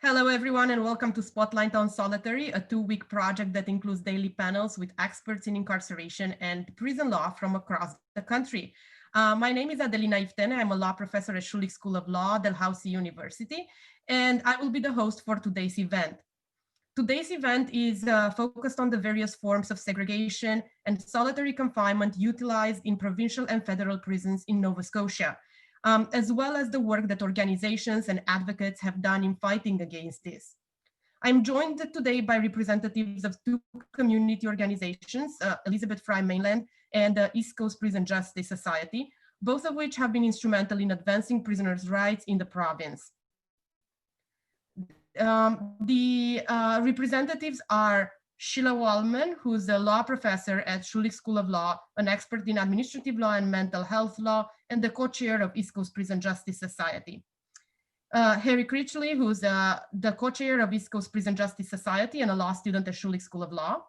Hello, everyone, and welcome to Spotlight on Solitary, a two-week project that includes daily panels with experts in incarceration and prison law from across the country. My name is Adelina Iftene. I'm a law professor at Schulich School of Law, Dalhousie University, and I will be the host for today's event. Today's event is focused on the various forms of segregation and solitary confinement utilized in provincial and federal prisons in Nova Scotia, as well as the work that organizations and advocates have done in fighting against this. I'm joined today by representatives of two community organizations, Elizabeth Fry Mainland and the East Coast Prison Justice Society, both of which have been instrumental in advancing prisoners' rights in the province. The representatives are Sheila Wildeman, who's a law professor at Schulich School of Law, an expert in administrative law and mental health law, and the co-chair of East Coast Prison Justice Society. Harry Critchley, who's the co-chair of East Coast Prison Justice Society and a law student at Schulich School of Law.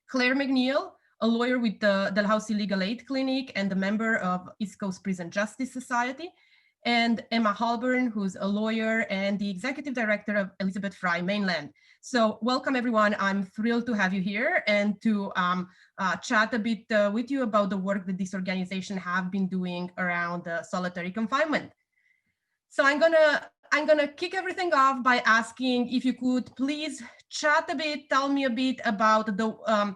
Claire McNeil, a lawyer with the Dalhousie Legal Aid Clinic and a member of East Coast Prison Justice Society. And Emma Halburn, who's a lawyer and the executive director of Elizabeth Fry Mainland. So welcome, everyone. I'm thrilled to have you here and to chat a bit with you about the work that this organization have been doing around solitary confinement. So I'm gonna kick everything off by asking if you could please chat a bit, tell me a bit about the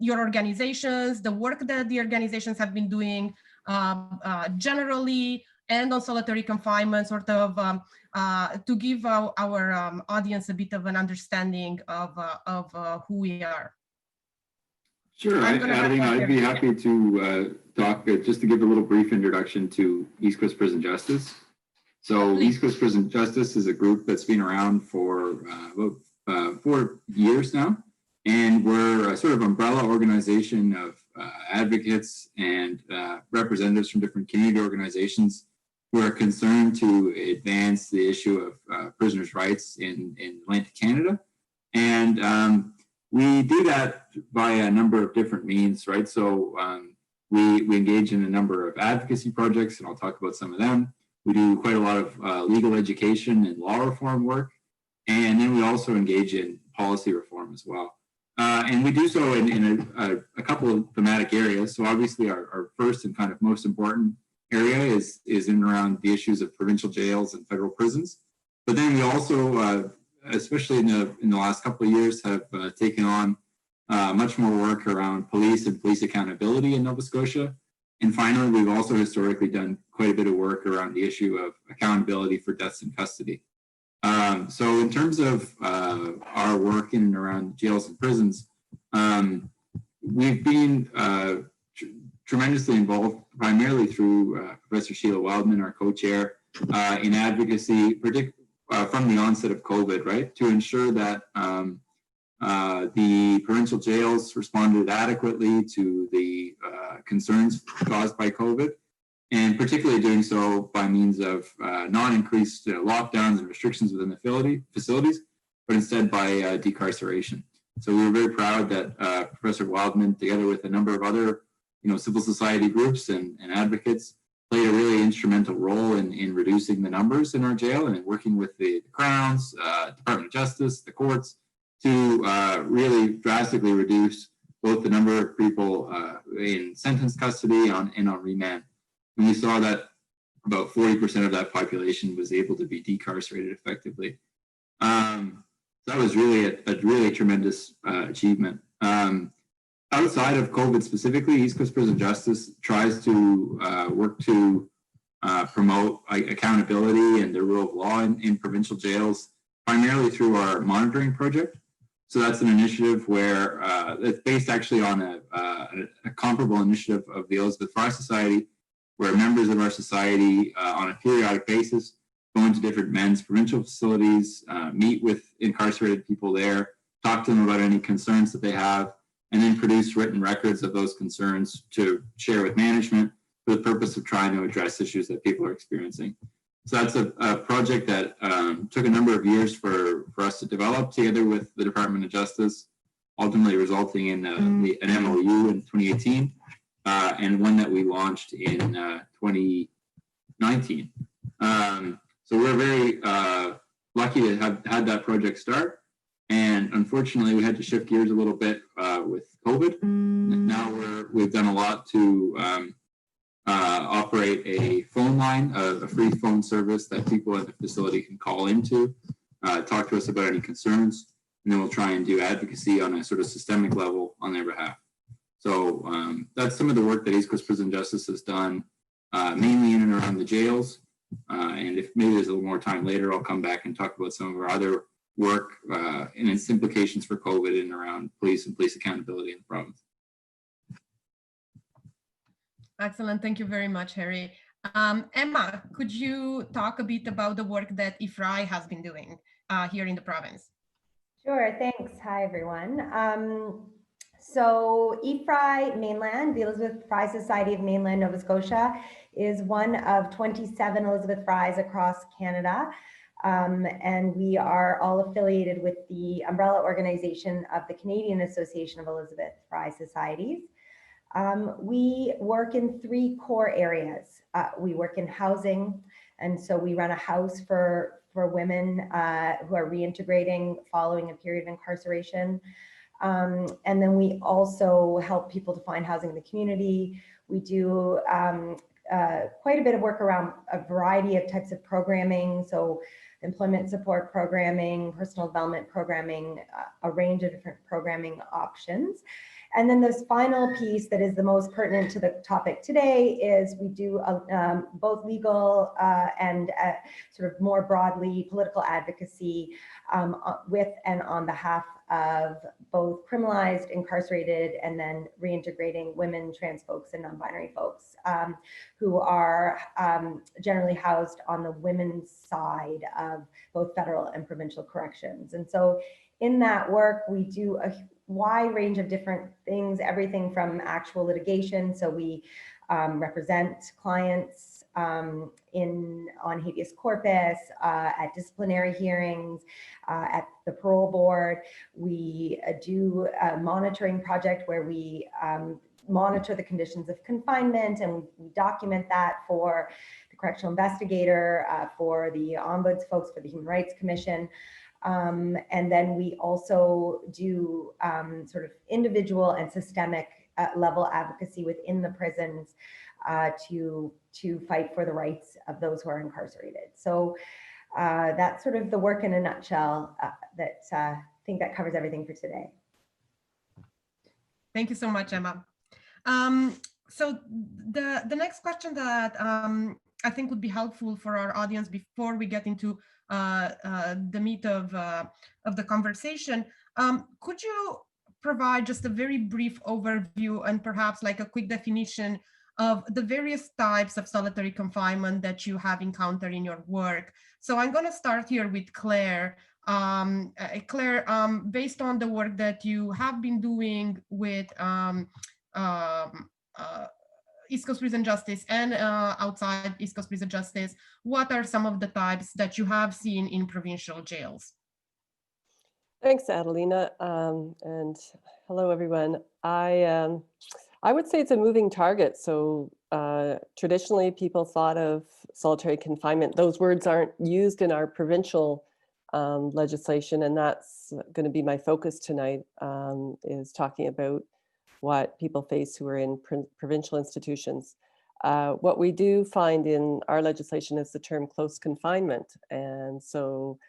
your organizations, the work that the organizations have been doing generally, and on solitary confinement, sort of to give our audience a bit of an understanding of who we are. Sure, Adelina, I'd be happy to talk, just to give a little brief introduction to East Coast Prison Justice. So East Coast Prison Justice is a group that's been around for about 4 years now. And we're a sort of umbrella organization of advocates and representatives from different community organizations who are concerned to advance the issue of prisoners' rights in Atlantic Canada. And we do that by a number of different means, right? So we engage in a number of advocacy projects, and I'll talk about some of them. We do quite a lot of legal education and law reform work. And then we also engage in policy reform as well. And we do so in a couple of thematic areas. So obviously our first and kind of most important area is in and around the issues of provincial jails and federal prisons. But then we also, especially in the last couple of years, have taken on much more work around police and police accountability in Nova Scotia. And finally, we've also historically done quite a bit of work around the issue of accountability for deaths in custody. So in terms of our work in and around jails and prisons, we've been tremendously involved primarily through Professor Sheila Wildeman, our co-chair, in advocacy, from the onset of COVID, right, to ensure that the provincial jails responded adequately to the concerns caused by COVID, and particularly doing so by means of not increased lockdowns and restrictions within the facilities, but instead by decarceration. So we were very proud that Professor Wildeman, together with a number of other civil society groups and advocates, played a really instrumental role in reducing the numbers in our jail and in working with the Crowns, Department of Justice, the courts, to really drastically reduce both the number of people in sentence custody and on remand. And we saw that about 40% of that population was able to be decarcerated effectively. That was really a really tremendous achievement. Outside of COVID specifically, East Coast Prison Justice tries to work to promote accountability and the rule of law in provincial jails, primarily through our monitoring project. So that's an initiative where it's based actually on a comparable initiative of the Elizabeth Fry Society, where members of our society on a periodic basis go into different men's provincial facilities, meet with incarcerated people there, talk to them about any concerns that they have, and then produce written records of those concerns to share with management for the purpose of trying to address issues that people are experiencing. So that's a project that took a number of years for us to develop together with the Department of Justice, ultimately resulting in an MOU in 2018, and one that we launched in 2019. So we're very lucky to have had that project start. And unfortunately, we had to shift gears a little bit with COVID. Now we've done a lot to operate a phone line, a free phone service that people at the facility can call into, talk to us about any concerns, and then we'll try and do advocacy on a sort of systemic level on their behalf. So that's some of the work that East Coast Prison Justice has done, mainly in and around the jails. And if maybe there's a little more time later, I'll come back and talk about some of our other work and its implications for COVID and around police and police accountability in the province. Excellent. Thank you very much, Harry. Emma, could you talk a bit about the work that IFRI has been doing here in the province? Sure, thanks. Hi, everyone. So IFRI Mainland, the Elizabeth Fry Society of Mainland Nova Scotia, is one of 27 Elizabeth Frys across Canada. And we are all affiliated with the umbrella organization of the Canadian Association of Elizabeth Fry Societies. We work in 3 core areas. We work in housing, and so we run a house for women who are reintegrating following a period of incarceration. And then we also help people to find housing in the community. We do quite a bit of work around a variety of types of programming, so employment support programming, personal development programming, a range of different programming options. And then this final piece that is the most pertinent to the topic today is we do both legal and sort of more broadly political advocacy with and on behalf of both criminalized, incarcerated, and then reintegrating women, trans folks, and non-binary folks who are generally housed on the women's side of both federal and provincial corrections. And so in that work, we do a wide range of different things, everything from actual litigation. So we represent clients on habeas corpus, at disciplinary hearings, at the parole board. We do a monitoring project where we monitor the conditions of confinement, and we document that for the correctional investigator, for the ombuds folks, for the Human Rights Commission. And then we also do sort of individual and systemic level advocacy within the prisons to fight for the rights of those who are incarcerated. So that's sort of the work in a nutshell. I think that covers everything for today. Thank you so much, Emma. So the next question that I think would be helpful for our audience before we get into the meat of the conversation, could you provide just a very brief overview and perhaps like a quick definition of the various types of solitary confinement that you have encountered in your work? So I'm going to start here with Claire. Claire, based on the work that you have been doing with East Coast Prison Justice and outside East Coast Prison Justice, what are some of the types that you have seen in provincial jails? Thanks, Adelina, and hello, everyone. I would say it's a moving target. So traditionally, people thought of solitary confinement. Those words aren't used in our provincial legislation, and that's going to be my focus tonight, is talking about what people face who are in provincial institutions. What we do find in our legislation is the term close confinement. And so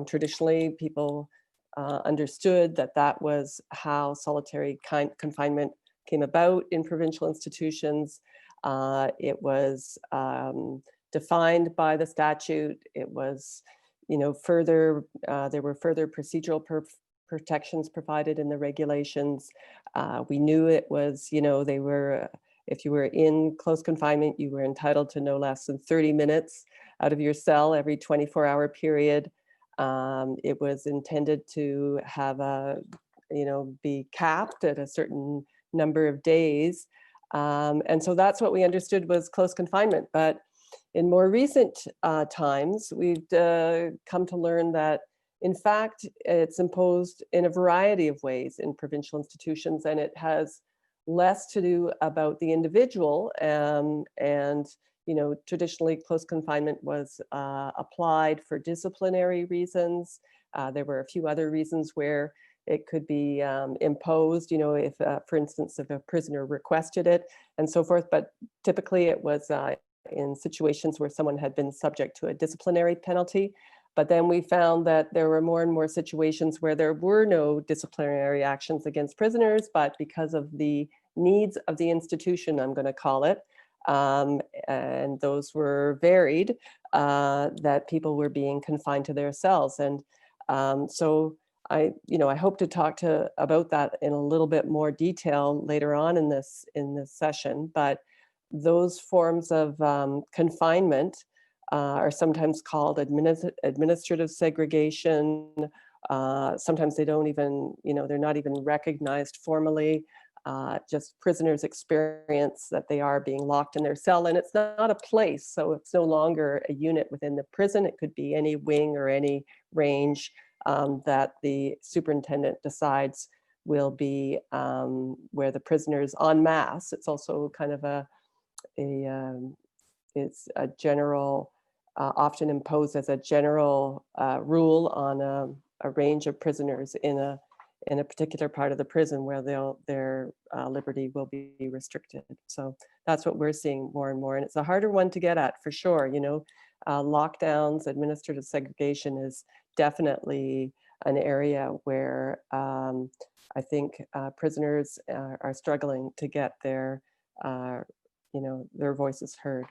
traditionally people understood that that was how solitary confinement came about in provincial institutions. It was defined by the statute. It was, further, there were further procedural protections provided in the regulations. We knew it was, they were, if you were in close confinement, you were entitled to no less than 30 minutes out of your cell every 24-hour period. It was intended to have be capped at a certain number of days. And so that's what we understood was close confinement. But in more recent times, we've come to learn that in fact, it's imposed in a variety of ways in provincial institutions, and it has less to do about the individual and traditionally close confinement was applied for disciplinary reasons. There were a few other reasons where it could be imposed, if, for instance, if a prisoner requested it and so forth. But typically it was in situations where someone had been subject to a disciplinary penalty. But then we found that there were more and more situations where there were no disciplinary actions against prisoners, but because of the needs of the institution, I'm going to call it, and those were varied, that people were being confined to their cells. And so I hope to talk about that in a little bit more detail later on in this session. But those forms of confinement are sometimes called administrative segregation. Sometimes they don't even, they're not even recognized formally. Just prisoners experience that they are being locked in their cell, and it's not a place, so it's no longer a unit within the prison. It could be any wing or any range that the superintendent decides will be where the prisoners en masse. It's also kind of it's a general, often imposed as a general rule on a range of prisoners in a particular part of the prison where their liberty will be restricted. So that's what we're seeing more and more. And it's a harder one to get at for sure. Lockdowns, administrative segregation is definitely an area where I think prisoners are struggling to get their voices heard.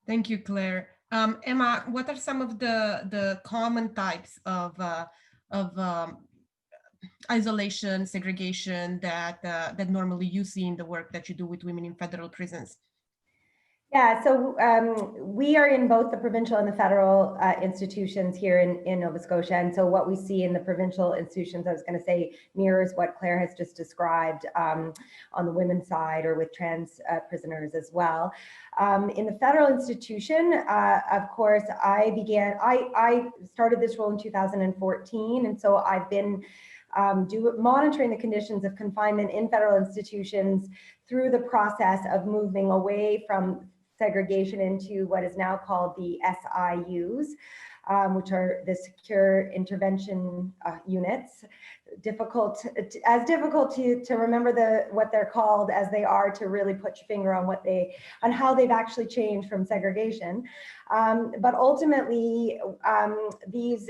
Thank you, Claire. Emma, what are some of the common types of isolation, segregation that normally you see in the work that you do with women in federal prisons? Yeah, so we are in both the provincial and the federal institutions here in Nova Scotia. And so what we see in the provincial institutions, I was going to say, mirrors what Claire has just described on the women's side or with trans prisoners as well. In the federal institution, of course, I started this role in 2014. And so I've been monitoring the conditions of confinement in federal institutions through the process of moving away from segregation into what is now called the SIUs, which are the secure intervention units. Difficult to remember what they're called as they are to really put your finger on how they've actually changed from segregation. But ultimately, these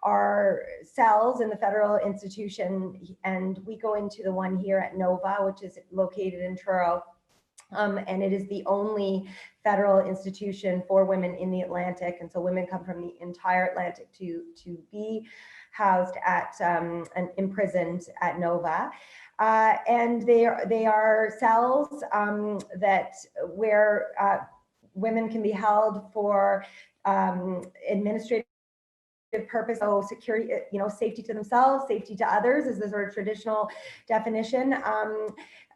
are cells in the federal institution, and we go into the one here at Nova, which is located in Truro. And it is the only federal institution for women in the Atlantic. And so women come from the entire Atlantic to be housed at and imprisoned at Nova. And they are cells where women can be held for administrative purpose, so security, safety to themselves, safety to others is the sort of traditional definition,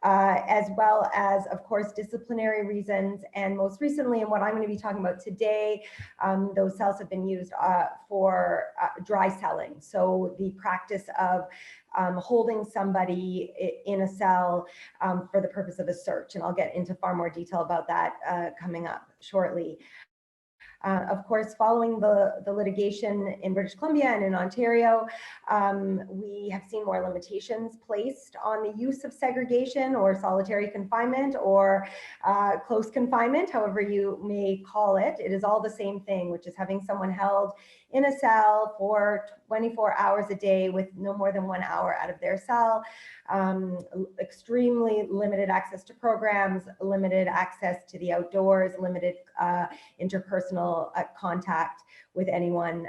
as well as, of course, disciplinary reasons. And most recently, and what I'm going to be talking about today, those cells have been used for dry celling. So the practice of holding somebody in a cell for the purpose of a search. And I'll get into far more detail about that coming up shortly. Of course, following the litigation in British Columbia and in Ontario, we have seen more limitations placed on the use of segregation or solitary confinement or close confinement, however you may call it. It is all the same thing, which is having someone held in a cell for 24 hours a day with no more than 1 hour out of their cell, extremely limited access to programs, limited access to the outdoors, limited interpersonal contact with anyone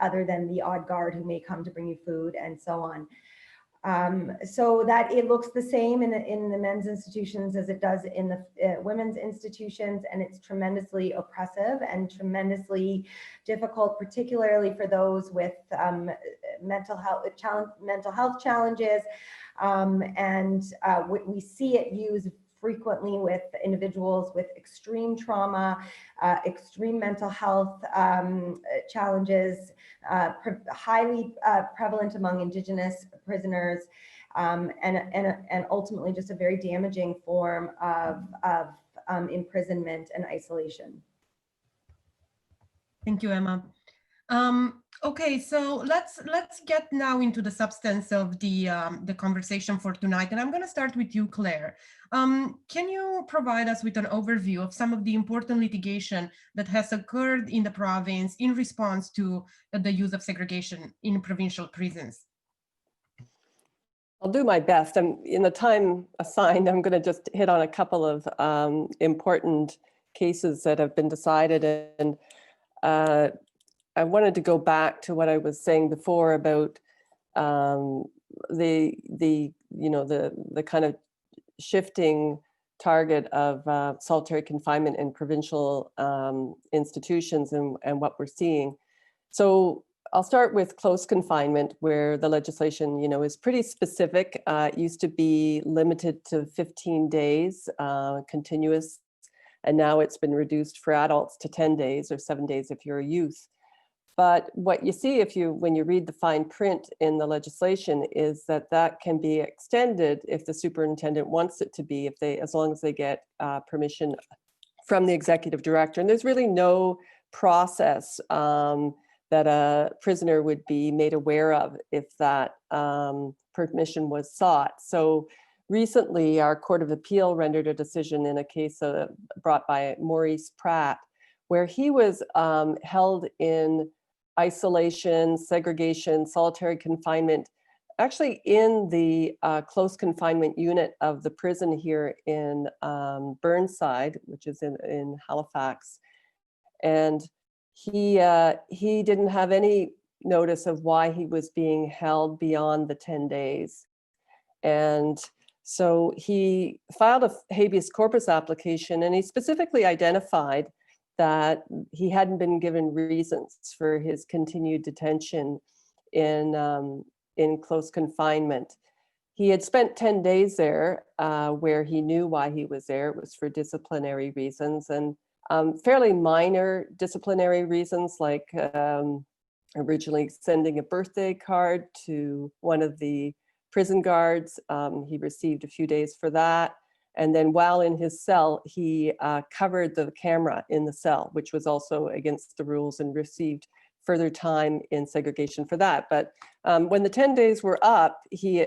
other than the odd guard who may come to bring you food and so on. So that it looks the same in the men's institutions as it does in the women's institutions, and it's tremendously oppressive and tremendously difficult, particularly for those with mental health challenges, and we see it used frequently with individuals with extreme trauma, extreme mental health challenges, highly prevalent among Indigenous prisoners, and ultimately just a very damaging form of imprisonment and isolation. Thank you, Emma. Okay, so let's get now into the substance of the conversation for tonight, and I'm going to start with you, Claire. Can you provide us with an overview of some of the important litigation that has occurred in the province in response to the use of segregation in provincial prisons? I'll do my best. In the time assigned, I'm going to just hit on a couple of important cases that have been decided, and I wanted to go back to what I was saying before about the kind of shifting target of solitary confinement in provincial institutions and what we're seeing. So I'll start with close confinement, where the legislation, is pretty specific. It used to be limited to 15 days continuous, and now it's been reduced for adults to 10 days or 7 days if you're a youth. But what you see when you read the fine print in the legislation is that can be extended if the superintendent wants it to be, as long as they get permission from the executive director. And there's really no process that a prisoner would be made aware of if that permission was sought. So recently, our Court of Appeal rendered a decision in a case brought by Maurice Pratt, where he was held in isolation, segregation, solitary confinement, actually in the close confinement unit of the prison here in Burnside, which is in Halifax. And he didn't have any notice of why he was being held beyond the 10 days. And so he filed a habeas corpus application, and he specifically identified that he hadn't been given reasons for his continued detention in close confinement. He had spent 10 days there where he knew why he was there. It was for disciplinary reasons, and fairly minor disciplinary reasons, like originally sending a birthday card to one of the prison guards. He received a few days for that. And then while in his cell, he covered the camera in the cell, which was also against the rules, and received further time in segregation for that. But when the 10 days were up, he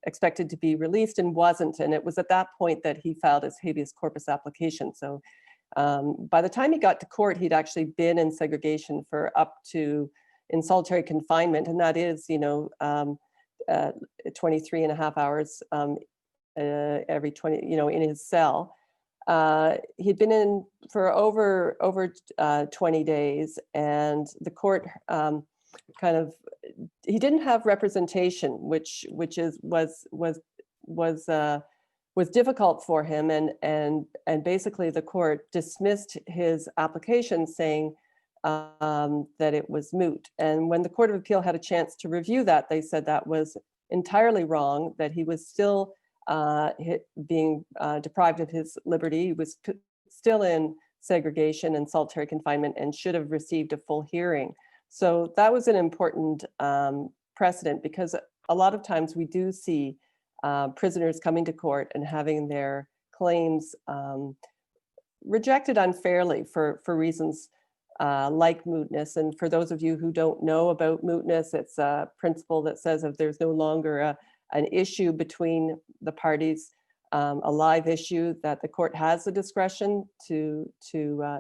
expected to be released and wasn't. And it was at that point that he filed his habeas corpus application. So by the time he got to court, he'd actually been in segregation for in solitary confinement. And that is, 23 and a half hours every 20, in his cell. He'd been in for over 20 days, and the court he didn't have representation, which was difficult for him, and basically the court dismissed his application, saying that it was moot. And when the Court of Appeal had a chance to review that, they said that was entirely wrong, that he was still being deprived of his liberty. He was still in segregation and solitary confinement and should have received a full hearing. So that was an important precedent, because a lot of times we do see prisoners coming to court and having their claims rejected unfairly for reasons like mootness. And for those of you who don't know about mootness, it's a principle that says if there's no longer an issue between the parties, a live issue, that the court has the discretion to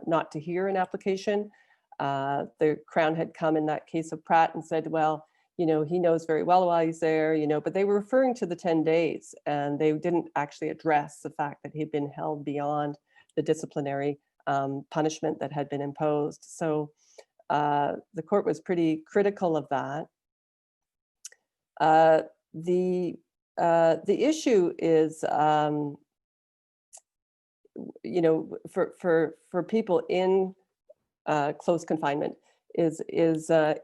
not to hear an application. The Crown had come in that case of Pratt and said, well, he knows very well why he's there, but they were referring to the 10 days, and they didn't actually address the fact that he'd been held beyond the disciplinary punishment that had been imposed. So the court was pretty critical of that. The issue is, for people in close confinement is that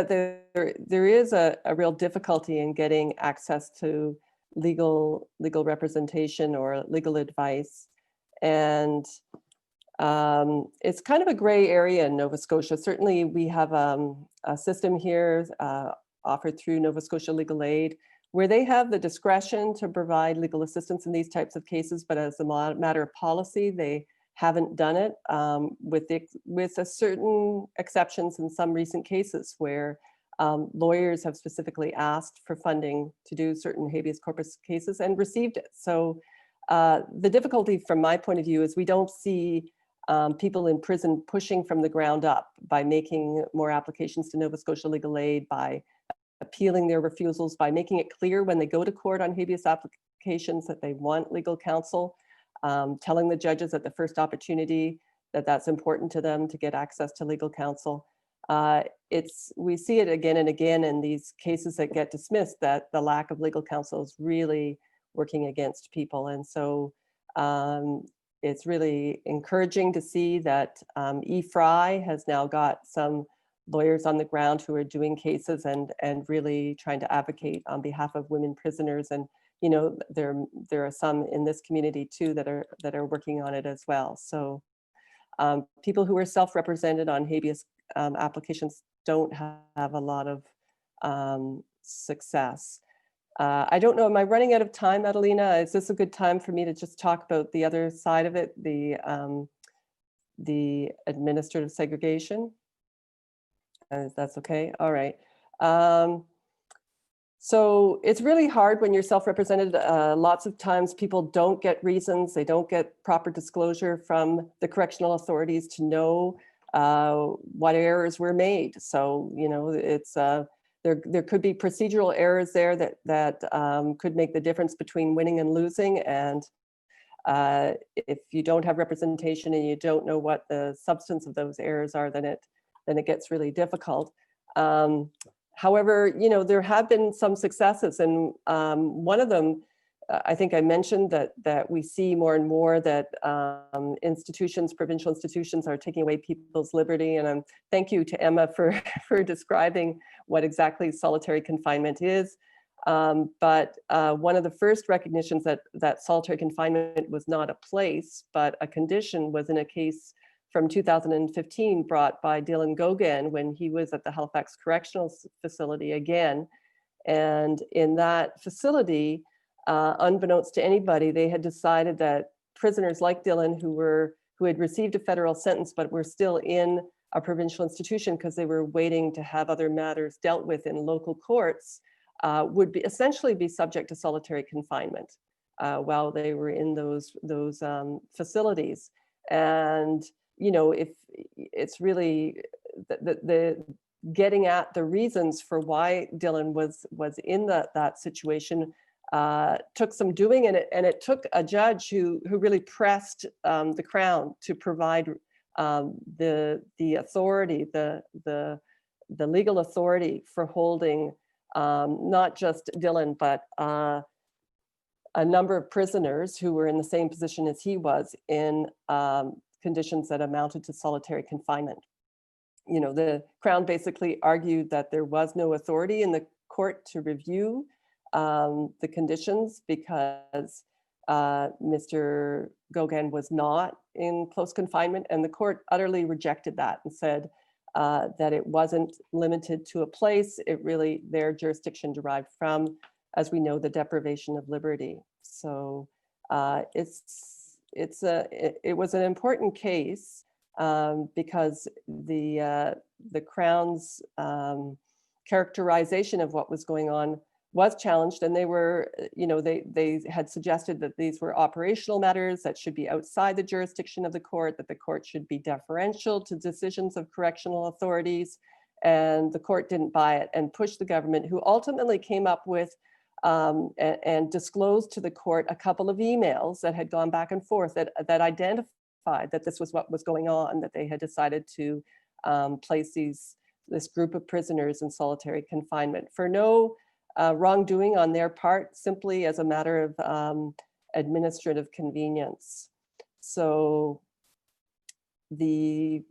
there is a real difficulty in getting access to legal representation or legal advice, and it's kind of a gray area in Nova Scotia. Certainly, we have a system here offered through Nova Scotia Legal Aid, where they have the discretion to provide legal assistance in these types of cases, but as a matter of policy, they haven't done it, with a certain exceptions in some recent cases where lawyers have specifically asked for funding to do certain habeas corpus cases and received it. So the difficulty from my point of view is we don't see people in prison pushing from the ground up by making more applications to Nova Scotia Legal Aid, by appealing their refusals, by making it clear when they go to court on habeas applications that they want legal counsel, telling the judges at the first opportunity that that's important to them to get access to legal counsel. We see it again and again in these cases that get dismissed, that the lack of legal counsel is really working against people. And so it's really encouraging to see that EFRI has now got some lawyers on the ground who are doing cases and really trying to advocate on behalf of women prisoners. And you know, there are some in this community too that are working on it as well. So people who are self-represented on habeas applications don't have a lot of success. I don't know, am I running out of time, Adelina? Is this a good time for me to just talk about the other side of it, the administrative segregation? That's okay, all right. So it's really hard when you're self-represented. Lots of times people don't get reasons, they don't get proper disclosure from the correctional authorities to know what errors were made. So, you know, it's there could be procedural errors there that could make the difference between winning and losing. And if you don't have representation and you don't know what the substance of those errors are, then it gets really difficult. However, you know, there have been some successes, and one of them, I think I mentioned that we see more and more that institutions, provincial institutions, are taking away people's liberty. And thank you to Emma for describing what exactly solitary confinement is. But one of the first recognitions that solitary confinement was not a place, but a condition, was in a case from 2015 brought by Dylan Gogan when he was at the Halifax Correctional Facility again. And in that facility, unbeknownst to anybody, they had decided that prisoners like Dylan who had received a federal sentence but were still in a provincial institution because they were waiting to have other matters dealt with in local courts, would essentially be subject to solitary confinement while they were in those facilities. And you know, if it's really the getting at the reasons for why Dylan was in that situation took some doing, and it took a judge who really pressed the Crown to provide the authority, the legal authority for holding not just Dylan, but a number of prisoners who were in the same position as he was in conditions that amounted to solitary confinement. You know, the Crown basically argued that there was no authority in the court to review the conditions because Mr. Gogan was not in close confinement, and the court utterly rejected that and said that it wasn't limited to a place. It really, their jurisdiction derived from, as we know, the deprivation of liberty. So it was an important case because the Crown's characterization of what was going on was challenged, and they were, you know, they had suggested that these were operational matters that should be outside the jurisdiction of the court, that the court should be deferential to decisions of correctional authorities, and the court didn't buy it and pushed the government, who ultimately came up with and disclosed to the court a couple of emails that had gone back and forth that identified that this was what was going on, that they had decided to place this group of prisoners in solitary confinement for no wrongdoing on their part, simply as a matter of administrative convenience. So the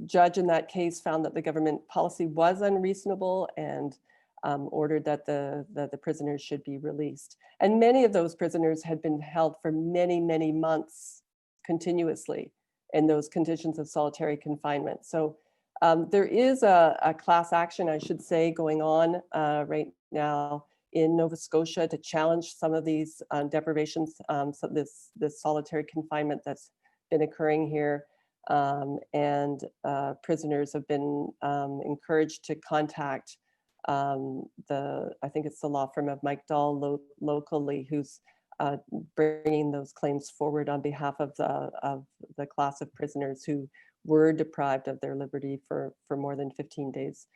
judge in that case found that the government policy was unreasonable and ordered that the prisoners should be released. And many of those prisoners had been held for many, many months continuously in those conditions of solitary confinement. So there is a class action, I should say, going on right now in Nova Scotia to challenge some of these deprivations, so this solitary confinement that's been occurring here. And prisoners have been encouraged to contact I think it's the law firm of Mike Dahl locally, who's bringing those claims forward on behalf of the class of prisoners who were deprived of their liberty for more than 15 days.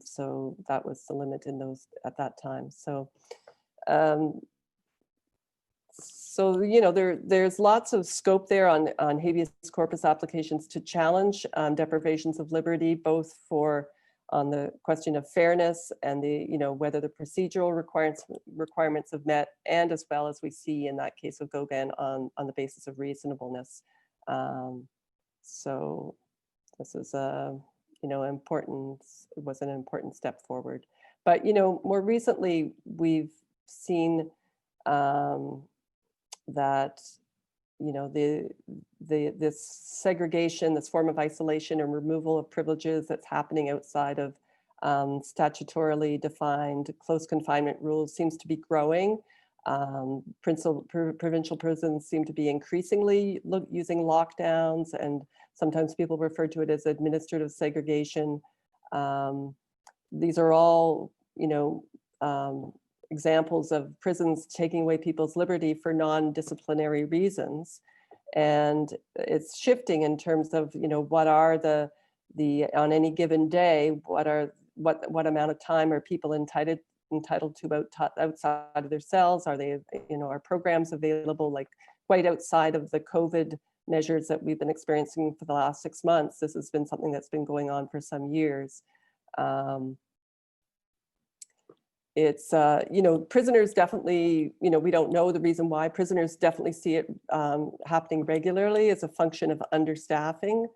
So that was the limit in those at that time. So, you know, there's lots of scope there on habeas corpus applications to challenge deprivations of liberty, both on the question of fairness and whether the procedural requirements have met, and as well as we see in that case of Gauguin on the basis of reasonableness. So this is was an important step forward. But more recently we've seen that this segregation, this form of isolation and removal of privileges that's happening outside of statutorily defined close confinement rules seems to be growing. Provincial prisons seem to be increasingly using lockdowns, and sometimes people refer to it as administrative segregation. These are all, examples of prisons taking away people's liberty for non-disciplinary reasons. And it's shifting in terms of, what are the on any given day, what amount of time are people entitled to outside of their cells? Are they, are programs available like quite outside of the COVID measures that we've been experiencing for the last 6 months? This has been something that's been going on for some years. It's, prisoners definitely, we don't know the reason why. Prisoners definitely see it happening regularly as a function of understaffing.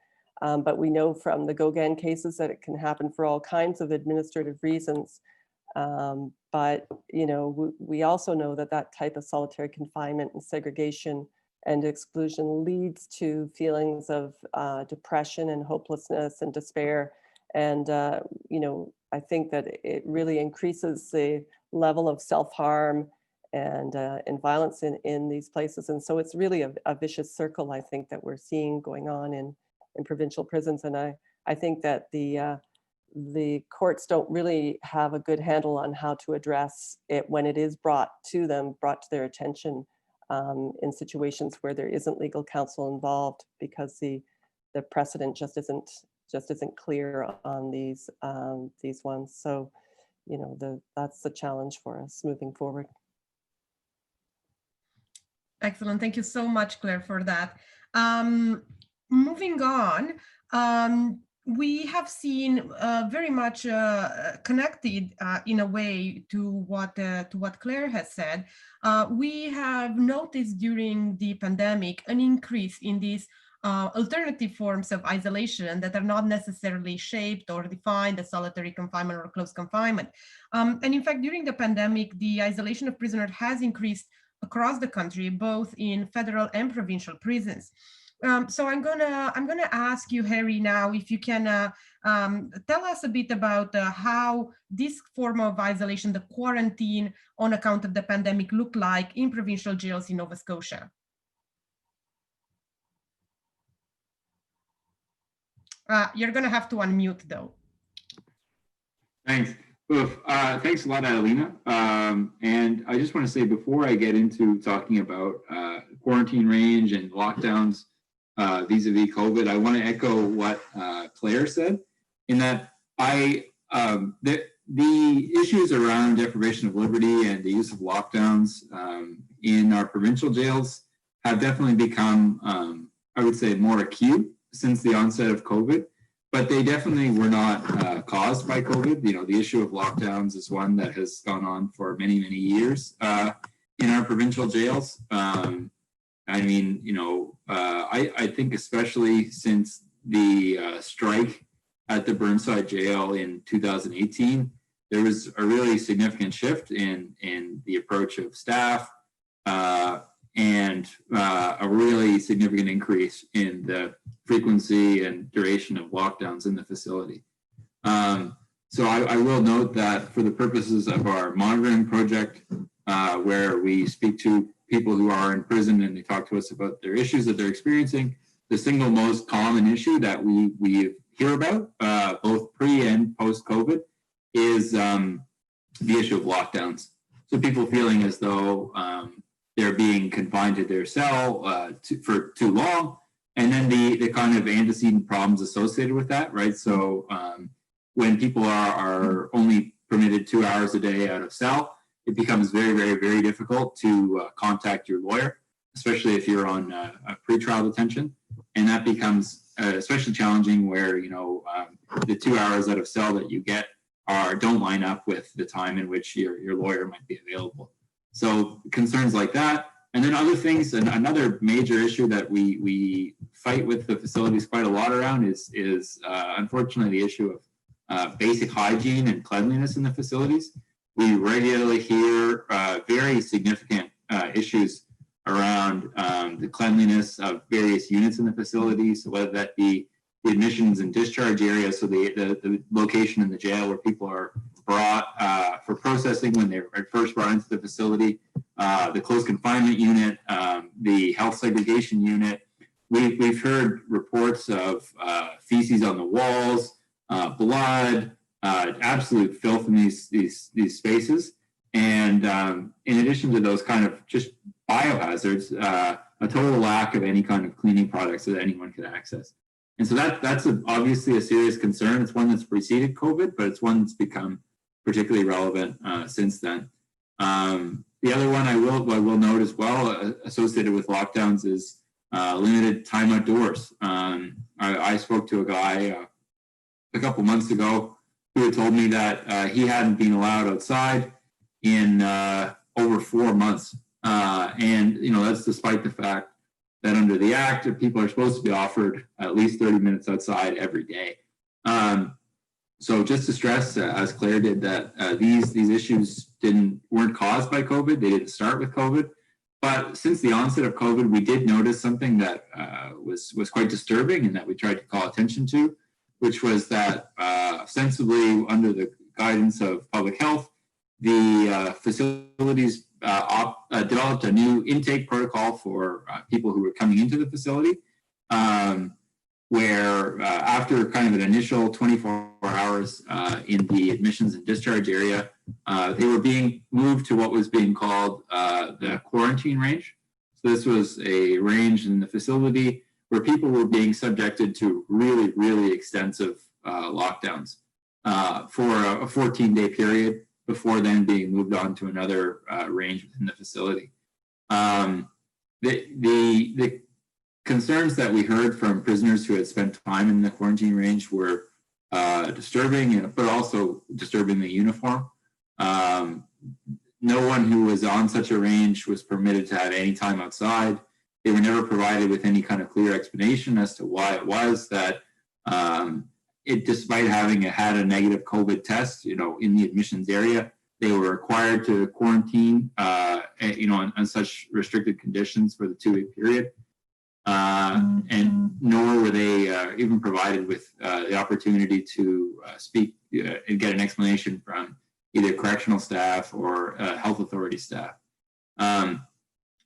But we know from the Gauguin cases that it can happen for all kinds of administrative reasons. But, we also know that type of solitary confinement and segregation and exclusion leads to feelings of depression and hopelessness and despair. And, I think that it really increases the level of self-harm and violence in these places. And so it's really a vicious circle, I think, that we're seeing going on in provincial prisons. And I think that the courts don't really have a good handle on how to address it when it is brought to their attention in situations where there isn't legal counsel involved, because the precedent just isn't clear on these ones. So, that's the challenge for us moving forward. Excellent. Thank you so much, Claire, for that. Moving on, we have seen very much connected in a way to what Claire has said. We have noticed during the pandemic an increase in these alternative forms of isolation that are not necessarily shaped or defined as solitary confinement or close confinement. And in fact, during the pandemic, the isolation of prisoners has increased across the country, both in federal and provincial prisons. So I'm gonna ask you, Harry, now if you can tell us a bit about how this form of isolation, the quarantine on account of the pandemic, look like in provincial jails in Nova Scotia. You're gonna have to unmute though. Thanks. Thanks a lot, Adelina. And I just want to say, before I get into talking about quarantine range and lockdowns vis-a-vis COVID, I want to echo what Claire said, in that the issues around deprivation of liberty and the use of lockdowns in our provincial jails have definitely become, I would say, more acute since the onset of COVID, but they definitely were not caused by COVID. The issue of lockdowns is one that has gone on for many, many years in our provincial jails. I think especially since the strike at the Burnside jail in 2018, there was a really significant shift in the approach of staff and a really significant increase in the frequency and duration of lockdowns in the facility. So I will note that for the purposes of our monitoring project, where we speak to people who are in prison and they talk to us about their issues that they're experiencing, the single most common issue that we hear about, both pre and post-COVID, is the issue of lockdowns. So people feeling as though they're being confined to their cell for too long, and then the kind of antecedent problems associated with that, right? So when people are only permitted 2 hours a day out of cell, it becomes very, very, very difficult to contact your lawyer, especially if you're on a pretrial detention. And that becomes especially challenging where, you know, the 2 hours out of cell that you get don't line up with the time in which your lawyer might be available. So concerns like that. And then other things, and another major issue that we fight with the facilities quite a lot around is unfortunately the issue of basic hygiene and cleanliness in the facilities. We regularly hear very significant issues around the cleanliness of various units in the facility. So whether that be the admissions and discharge area, so the location in the jail where people are brought for processing when they're first brought into the facility, the closed confinement unit, the health segregation unit. We've heard reports of feces on the walls, blood, absolute filth in these spaces. And in addition to those kind of just biohazards, a total lack of any kind of cleaning products that anyone could access. And so that's obviously a serious concern. It's one that's preceded COVID, but it's one that's become particularly relevant since then. The other one I will note as well, associated with lockdowns, is limited time outdoors. I spoke to a guy a couple months ago who had told me that he hadn't been allowed outside in over 4 months. And, you know, that's despite the fact that under the Act, people are supposed to be offered at least 30 minutes outside every day. So just to stress, as Claire did, that these issues weren't caused by COVID. They didn't start with COVID. But since the onset of COVID, we did notice something that was quite disturbing and that we tried to call attention to, which was that ostensibly under the guidance of public health, the facilities developed a new intake protocol for people who were coming into the facility, where after kind of an initial 24 hours in the admissions and discharge area, they were being moved to what was being called the quarantine range. So this was a range in the facility where people were being subjected to really, really extensive lockdowns for a 14-day period before then being moved on to another range within the facility. The concerns that we heard from prisoners who had spent time in the quarantine range were disturbing, but also disturbing the uniform. No one who was on such a range was permitted to have any time outside. They were never provided with any kind of clear explanation as to why it was that despite having had a negative COVID test, you know, in the admissions area, they were required to quarantine, you know, on such restricted conditions for the 2-week period. And nor were they even provided with the opportunity to speak and get an explanation from either correctional staff or health authority staff.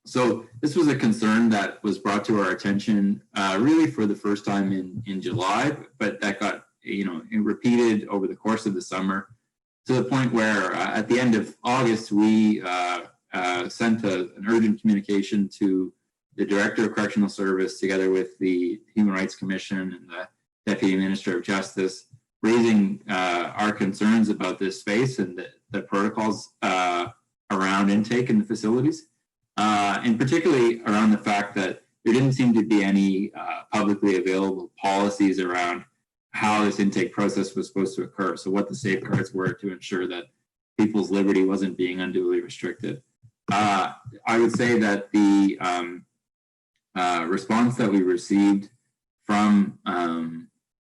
So this was a concern that was brought to our attention really for the first time in July, but that got, you know, repeated over the course of the summer to the point where at the end of August, we sent an urgent communication to the Director of Correctional Service together with the Human Rights Commission and the Deputy Minister of Justice, raising our concerns about this space and the protocols around intake in the facilities. And particularly around the fact that there didn't seem to be any publicly available policies around how this intake process was supposed to occur. So what the safeguards were to ensure that people's liberty wasn't being unduly restricted. I would say that the response that we received from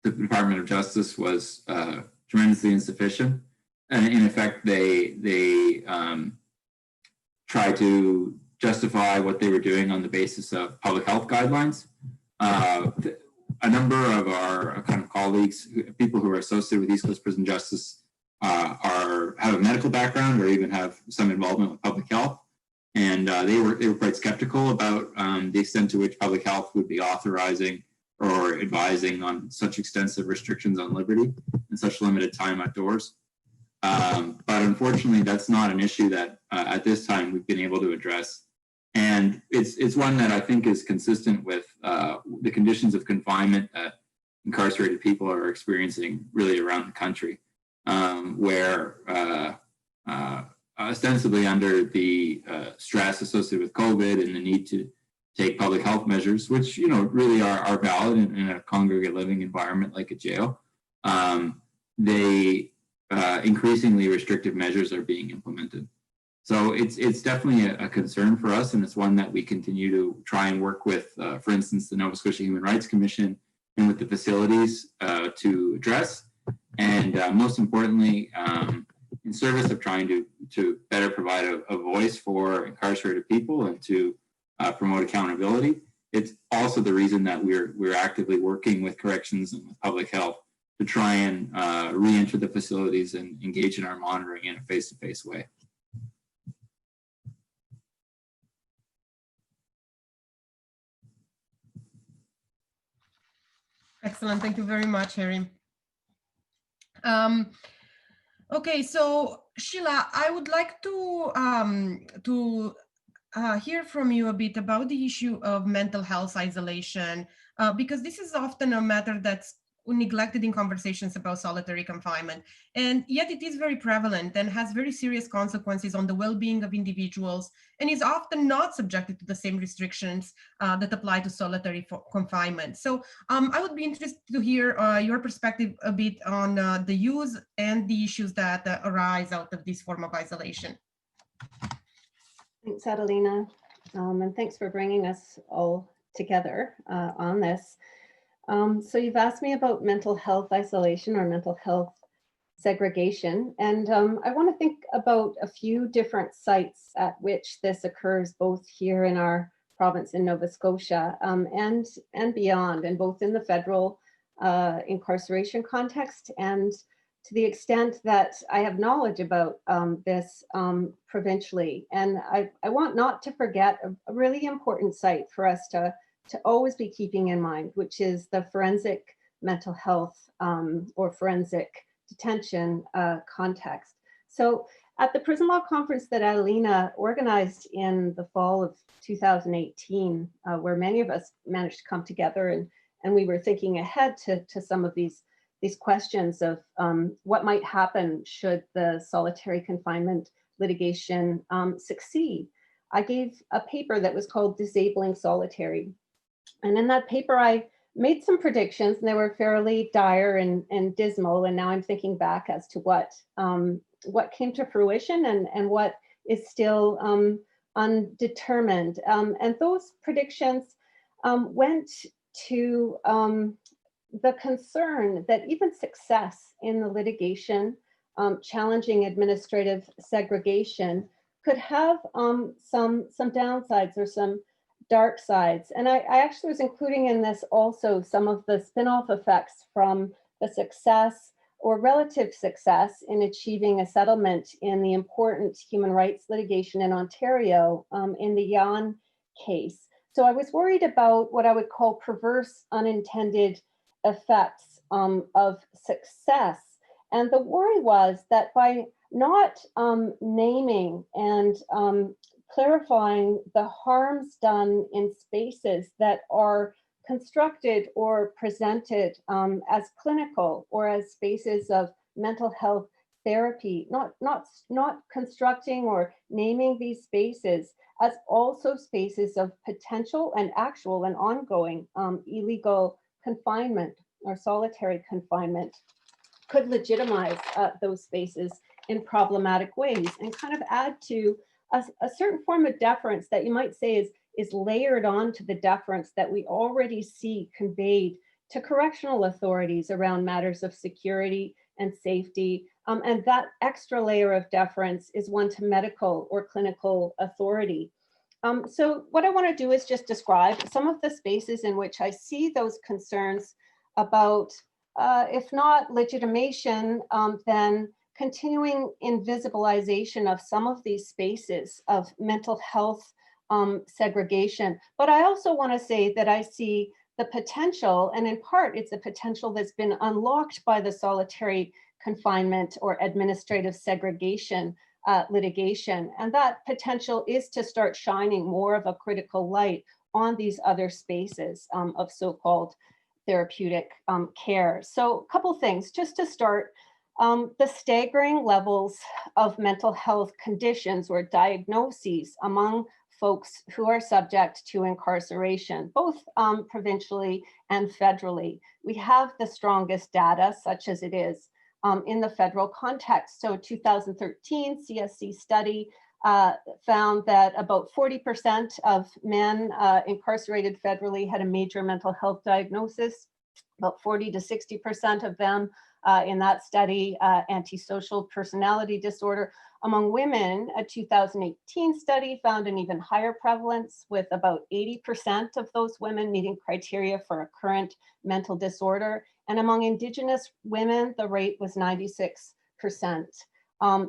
the Department of Justice was tremendously insufficient. And in effect, they tried to justify what they were doing on the basis of public health guidelines. A number of our kind of colleagues, people who are associated with East Coast Prison Justice, have a medical background or even have some involvement with public health. And they were quite skeptical about the extent to which public health would be authorizing or advising on such extensive restrictions on liberty and such limited time outdoors. But unfortunately, that's not an issue that at this time we've been able to address. And it's one that I think is consistent with the conditions of confinement that incarcerated people are experiencing really around the country, where ostensibly under the stress associated with COVID and the need to take public health measures, which really are valid in a congregate living environment like a jail, increasingly restrictive measures are being implemented. So it's definitely a concern for us, and it's one that we continue to try and work with, for instance, the Nova Scotia Human Rights Commission and with the facilities to address. And most importantly, in service of trying to better provide a voice for incarcerated people and to promote accountability. It's also the reason that we're actively working with corrections and with public health to try and re-enter the facilities and engage in our monitoring in a face-to-face way. Excellent. Thank you very much, Harry. Okay, so Sheila, I would like to hear from you a bit about the issue of mental health isolation, because this is often a matter that's neglected in conversations about solitary confinement, and yet it is very prevalent and has very serious consequences on the well-being of individuals, and is often not subjected to the same restrictions that apply to solitary confinement. So I would be interested to hear your perspective a bit on the use and the issues that arise out of this form of isolation. Thanks, Adelina, and thanks for bringing us all together on this. So you've asked me about mental health isolation or mental health segregation, and I want to think about a few different sites at which this occurs, both here in our province in Nova Scotia and beyond, and both in the federal incarceration context and to the extent that I have knowledge about this provincially. And I want not to forget a really important site for us to always be keeping in mind, which is the forensic mental health or forensic detention context. So at the Prison Law Conference that Adelina organized in the fall of 2018, where many of us managed to come together and we were thinking ahead to some of these questions of what might happen should the solitary confinement litigation succeed. I gave a paper that was called Disabling Solitary. And in that paper, I made some predictions, and they were fairly dire and dismal. And now I'm thinking back as to what came to fruition and what is still undetermined. And those predictions went to the concern that even success in the litigation challenging administrative segregation could have some downsides or some dark sides. And I actually was including in this also some of the spin-off effects from the success or relative success in achieving a settlement in the important human rights litigation in Ontario in the Yan case. So I was worried about what I would call perverse unintended effects of success. And the worry was that by not naming and clarifying the harms done in spaces that are constructed or presented as clinical or as spaces of mental health therapy, not constructing or naming these spaces as also spaces of potential and actual and ongoing illegal confinement or solitary confinement, could legitimize those spaces in problematic ways and kind of add to a certain form of deference that you might say is layered on to the deference that we already see conveyed to correctional authorities around matters of security and safety. And that extra layer of deference is one to medical or clinical authority. So what I want to do is just describe some of the spaces in which I see those concerns about, if not legitimation, then continuing invisibilization of some of these spaces of mental health segregation. But I also want to say that I see the potential, and in part it's a potential that's been unlocked by the solitary confinement or administrative segregation litigation. And that potential is to start shining more of a critical light on these other spaces of so-called therapeutic care. So a couple things, just to start, the staggering levels of mental health conditions or diagnoses among folks who are subject to incarceration, both provincially and federally. We have the strongest data, such as it is in the federal context. So 2013 CSC study found that about 40% of men incarcerated federally had a major mental health diagnosis, about 40 to 60% of them in that study, antisocial personality disorder. Among women, a 2018 study found an even higher prevalence, with about 80% of those women meeting criteria for a current mental disorder. And among Indigenous women, the rate was 96%.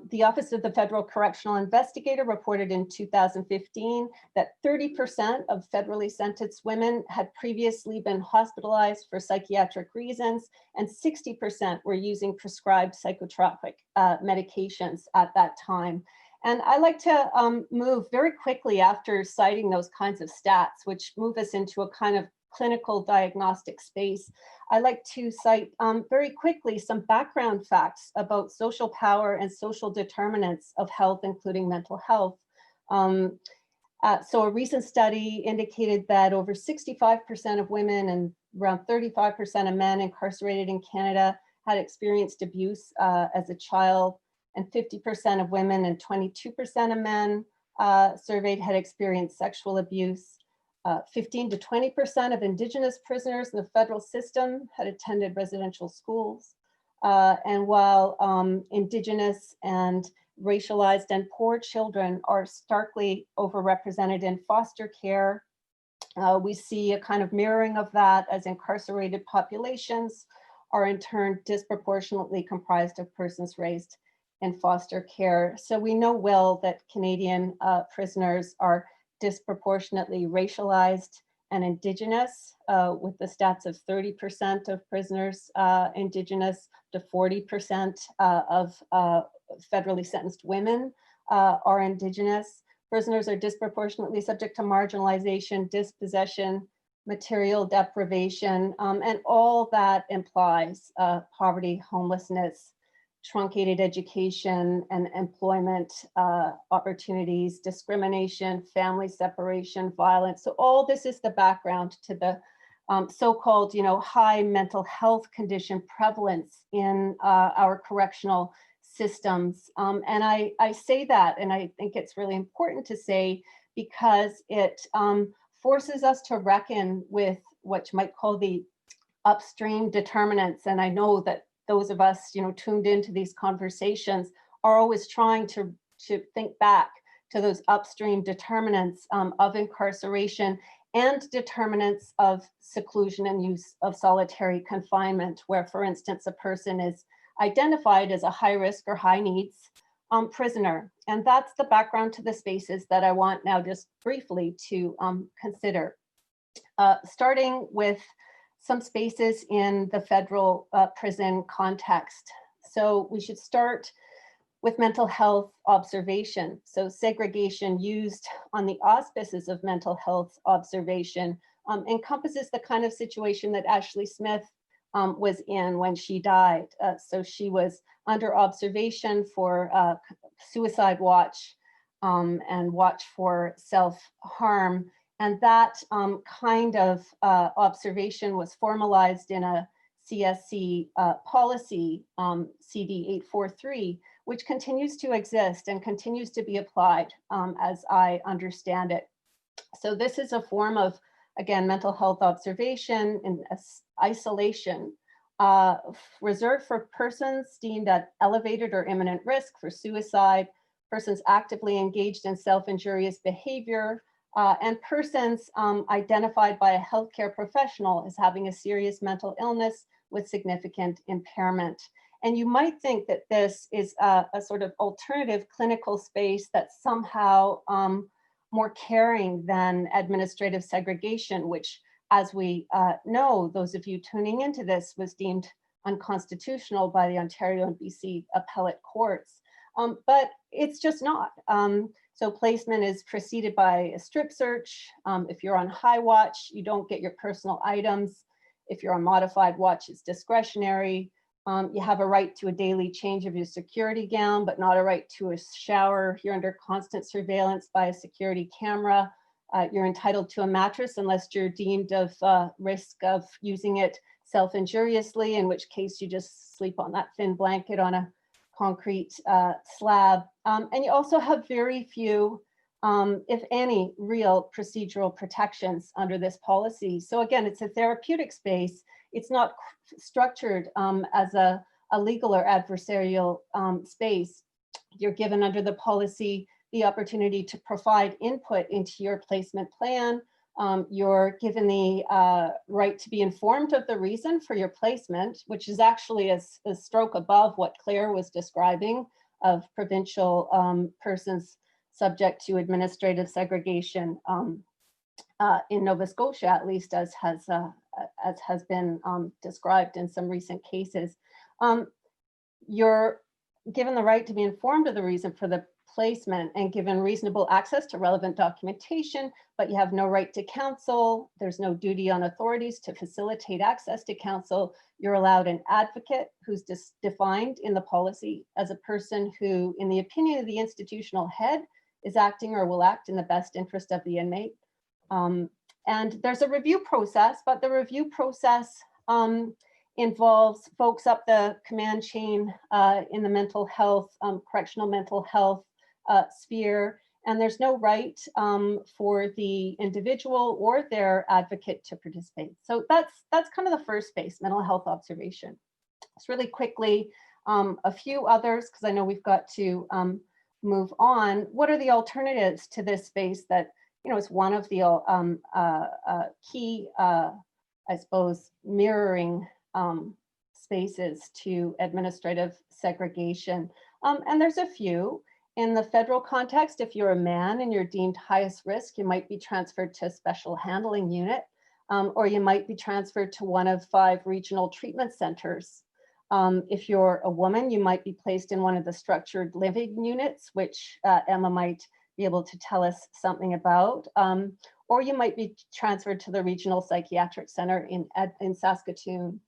The Office of the Federal Correctional Investigator reported in 2015 that 30% of federally sentenced women had previously been hospitalized for psychiatric reasons, and 60% were using prescribed psychotropic medications at that time. And I like to move very quickly after citing those kinds of stats, which move us into a kind of clinical diagnostic space. I like to cite very quickly some background facts about social power and social determinants of health, including mental health. So a recent study indicated that over 65% of women and around 35% of men incarcerated in Canada had experienced abuse as a child, and 50% of women and 22% of men surveyed had experienced sexual abuse. 15 to 20% of Indigenous prisoners in the federal system had attended residential schools. And while Indigenous and racialized and poor children are starkly overrepresented in foster care, we see a kind of mirroring of that, as incarcerated populations are in turn disproportionately comprised of persons raised in foster care. So we know well that Canadian prisoners are disproportionately racialized and Indigenous, with the stats of 30% of prisoners Indigenous to 40% of federally sentenced women are Indigenous. Prisoners are disproportionately subject to marginalization, dispossession, material deprivation, and all that implies poverty, homelessness, truncated education and employment opportunities, discrimination, family separation, violence. So all this is the background to the so-called, high mental health condition prevalence in our correctional systems. And I say that, and I think it's really important to say, because it forces us to reckon with what you might call the upstream determinants. And I know that those of us, tuned into these conversations are always trying to think back to those upstream determinants of incarceration and determinants of seclusion and use of solitary confinement, where, for instance, a person is identified as a high risk or high needs prisoner. And that's the background to the spaces that I want now just briefly to consider. Starting with some spaces in the federal prison context. So we should start with mental health observation. So segregation used on the auspices of mental health observation encompasses the kind of situation that Ashley Smith was in when she died. So she was under observation for suicide watch and watch for self-harm. And that kind of observation was formalized in a CSC policy, CD 843, which continues to exist and continues to be applied as I understand it. So this is a form of, again, mental health observation in isolation, reserved for persons deemed at elevated or imminent risk for suicide, persons actively engaged in self-injurious behavior, and persons identified by a healthcare professional as having a serious mental illness with significant impairment. And you might think that this is a sort of alternative clinical space that's somehow more caring than administrative segregation, which, as we know, those of you tuning into this, was deemed unconstitutional by the Ontario and BC appellate courts. But it's just not. So placement is preceded by a strip search. If you're on high watch, you don't get your personal items. If you're on modified watch, it's discretionary. You have a right to a daily change of your security gown, but not a right to a shower. You're under constant surveillance by a security camera. You're entitled to a mattress unless you're deemed of risk of using it self-injuriously, in which case you just sleep on that thin blanket on a concrete slab. And you also have very few, if any, real procedural protections under this policy. So again, it's a therapeutic space. It's not structured as a legal or adversarial space. You're given under the policy the opportunity to provide input into your placement plan. You're given the right to be informed of the reason for your placement, which is actually a stroke above what Claire was describing of provincial persons subject to administrative segregation in Nova Scotia, at least as has been described in some recent cases. You're given the right to be informed of the reason for the placement and given reasonable access to relevant documentation, but you have no right to counsel. There's no duty on authorities to facilitate access to counsel. You're allowed an advocate who's defined in the policy as a person who, in the opinion of the institutional head, is acting or will act in the best interest of the inmate. And there's a review process, but the review process involves folks up the command chain in the mental health, correctional mental health sphere, and there's no right for the individual or their advocate to participate. So that's kind of the first space, mental health observation. Just really quickly, a few others, because I know we've got to move on. What are the alternatives to this space that, you know, is one of the key, I suppose, mirroring spaces to administrative segregation? And there's a few. In the federal context, if you're a man and you're deemed highest risk, you might be transferred to a special handling unit, or you might be transferred to one of 5 regional treatment centers. If you're a woman, you might be placed in one of the structured living units, which Emma might be able to tell us something about, or you might be transferred to the regional psychiatric center in Saskatoon.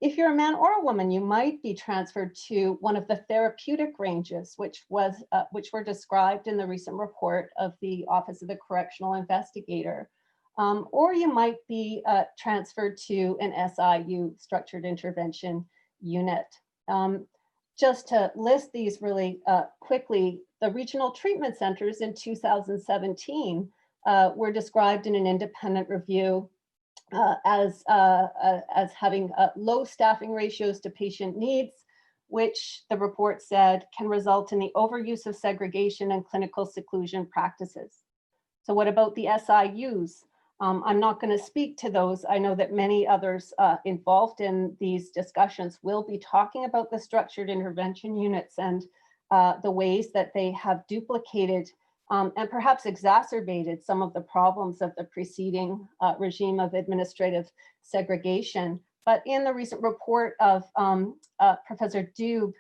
If you're a man or a woman, you might be transferred to one of the therapeutic ranges, which were described in the recent report of the Office of the Correctional Investigator. Or you might be transferred to an SIU, Structured Intervention Unit. Just to list these really quickly, the regional treatment centers in 2017 were described in an independent review as having low staffing ratios to patient needs, which the report said can result in the overuse of segregation and clinical seclusion practices. So what about the SIUs? I'm not going to speak to those. I know that many others involved in these discussions will be talking about the structured intervention units and the ways that they have duplicated and perhaps exacerbated some of the problems of the preceding regime of administrative segregation. But in the recent report of Professor Dube,